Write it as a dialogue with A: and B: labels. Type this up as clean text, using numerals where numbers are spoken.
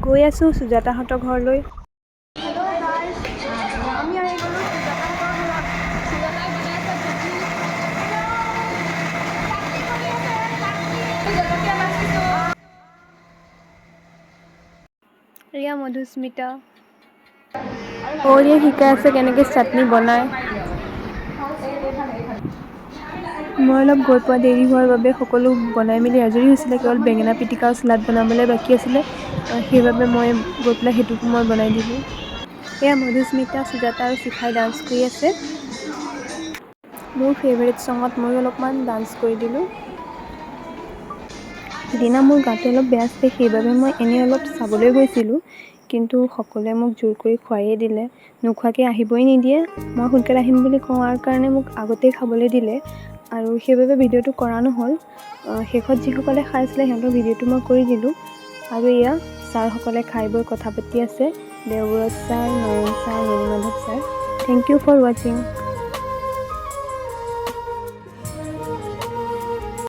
A: গৈ আছোঁ সুজাতাহঁতৰ ঘৰলৈ। এয়া মধুস্মিতা অৰিয়ে শিকাই আছে কেনেকৈ চাটনি বনায়। মই অলপ গৈ পোৱা দেৰি হোৱাৰ বাবে সকলো বনাই মেলি আজৰি হৈছিলে, কেৱল বেঙেনা পিটিকা আৰু চালাড বনাবলৈ বাকী আছিলে। সেইবাবে মই গৈ পেলাই সেইটোকো মই বনাই দিলোঁ। এয়া মধুস্মিতা, সুজাতা আৰু শিখাই ডান্স কৰি আছে। মোৰ ফেভৰেট ছঙত ময়ো অলপমান ডান্স কৰি দিলোঁ। সিদিনা মোৰ গাটো অলপ বেয়া আছিলে, সেইবাবে মই এনেই অলপ চাবলৈ গৈছিলোঁ, কিন্তু সকলোৱে মোক জোৰ কৰি খুৱাইয়ে দিলে। নোখোৱাকৈ আহিবই নিদিয়ে। মই সোনকালে আহিম বুলি কোৱাৰ কাৰণে মোক আগতেই খাবলৈ দিলে আৰু সেইবাবে ভিডিঅ'টো কৰা নহ'ল। শেষত যিসকলে খাইছিলে সিহঁতৰ ভিডিঅ'টো মই কৰি দিলোঁ। আৰু এয়া ছাৰসকলে খাই বৈ কথা পাতি আছে, Debabrata sir, Nayan sir, Nilmadhab sir. Thank you for ৱাচিং।